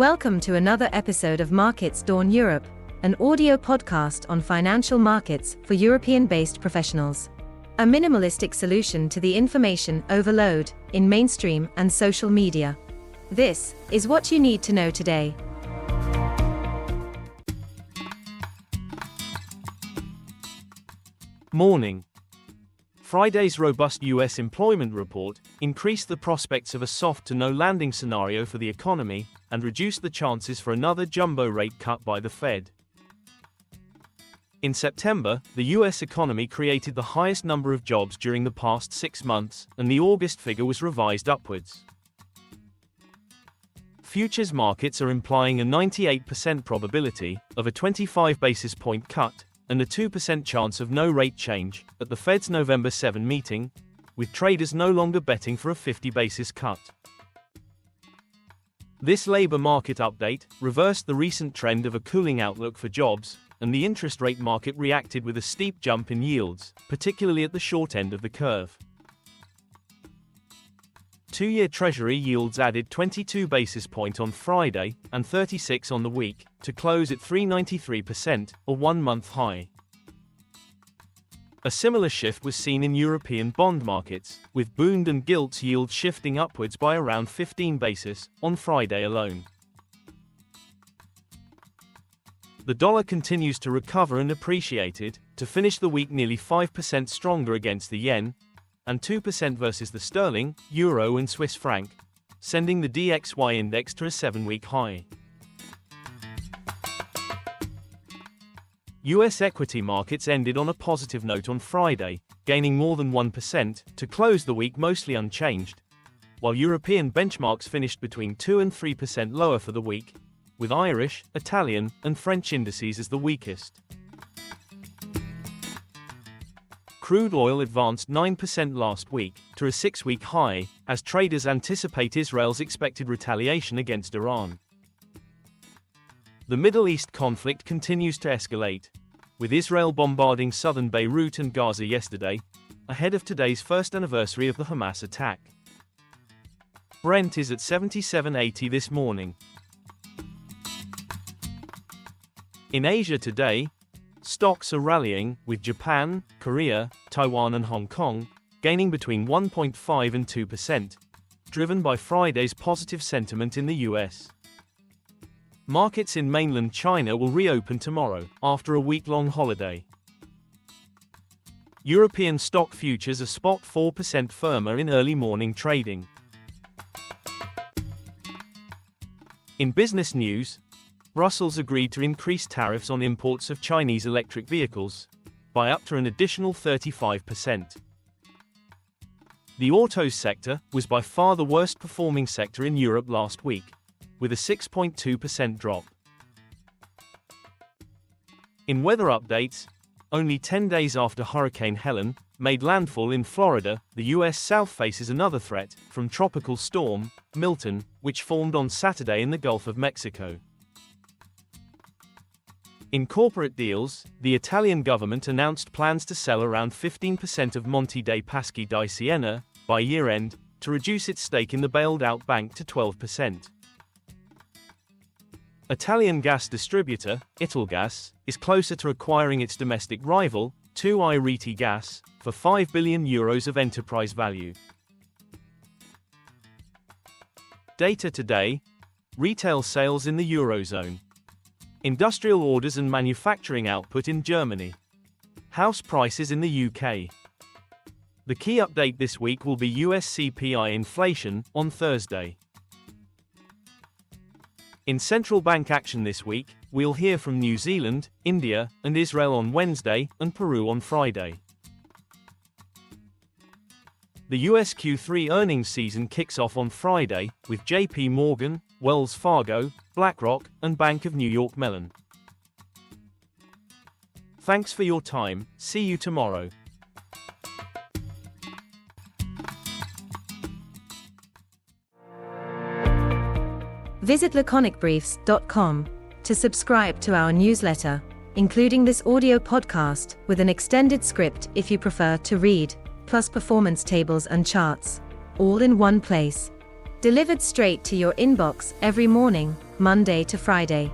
Welcome to another episode of Markets Dawn Europe, an audio podcast on financial markets for European-based professionals. A minimalistic solution to the information overload in mainstream and social media. This is what you need to know today. Morning. Friday's robust U.S. employment report increased the prospects of a soft to no landing scenario for the economy and reduced the chances for another jumbo rate cut by the Fed. In September, the U.S. economy created the highest number of jobs during the past 6 months, and the August figure was revised upwards. Futures markets are implying a 98% probability of a 25 basis point cut and a 2% chance of no rate change at the Fed's November 7 meeting, with traders no longer betting for a 50 basis cut. This labor market update reversed the recent trend of a cooling outlook for jobs, and the interest rate market reacted with a steep jump in yields, particularly at the short end of the curve. Two-year Treasury yields added 22 basis points on Friday and 36 on the week, to close at 3.93%, a one-month high. A similar shift was seen in European bond markets, with Bund and Gilts yields shifting upwards by around 15 basis on Friday alone. The dollar continues to recover and appreciated, to finish the week nearly 5% stronger against the yen, and 2% versus the sterling, euro and Swiss franc, sending the DXY index to a 7-week high. US equity markets ended on a positive note on Friday, gaining more than 1% to close the week mostly unchanged, while European benchmarks finished between 2 and 3% lower for the week, with Irish, Italian, and French indices as the weakest. Crude oil advanced 9% last week, to a 6-week high, as traders anticipate Israel's expected retaliation against Iran. The Middle East conflict continues to escalate, with Israel bombarding southern Beirut and Gaza yesterday, ahead of today's first anniversary of the Hamas attack. Brent is at $77.80 this morning. In Asia today, stocks are rallying, with Japan, Korea, Taiwan and Hong Kong gaining between 1.5 and 2%, driven by Friday's positive sentiment in the US. Markets in mainland China will reopen tomorrow, after a week-long holiday. European stock futures are spot 4% firmer in early morning trading. In business news, Brussels agreed to increase tariffs on imports of Chinese electric vehicles by up to an additional 35%. The autos sector was by far the worst performing sector in Europe last week, with a 6.2% drop. In weather updates, only 10 days after Hurricane Helen made landfall in Florida, the U.S. South faces another threat from tropical storm Milton, which formed on Saturday in the Gulf of Mexico. In corporate deals, the Italian government announced plans to sell around 15% of Monte dei Paschi di Siena by year-end, to reduce its stake in the bailed-out bank to 12%. Italian gas distributor, Italgas, is closer to acquiring its domestic rival, 2i Rete Gas, for €5 billion of enterprise value. Data today: retail sales in the Eurozone. Industrial orders and manufacturing output in Germany. House prices in the UK. The key update this week will be US CPI inflation, on Thursday. In central bank action this week, we'll hear from New Zealand, India, and Israel on Wednesday, and Peru on Friday. The US Q3 earnings season kicks off on Friday, with JP Morgan, Wells Fargo, BlackRock, and Bank of New York Mellon. Thanks for your time, see you tomorrow. Visit laconicbriefs.com to subscribe to our newsletter, including this audio podcast with an extended script if you prefer to read, plus performance tables and charts, all in one place. Delivered straight to your inbox every morning, Monday to Friday.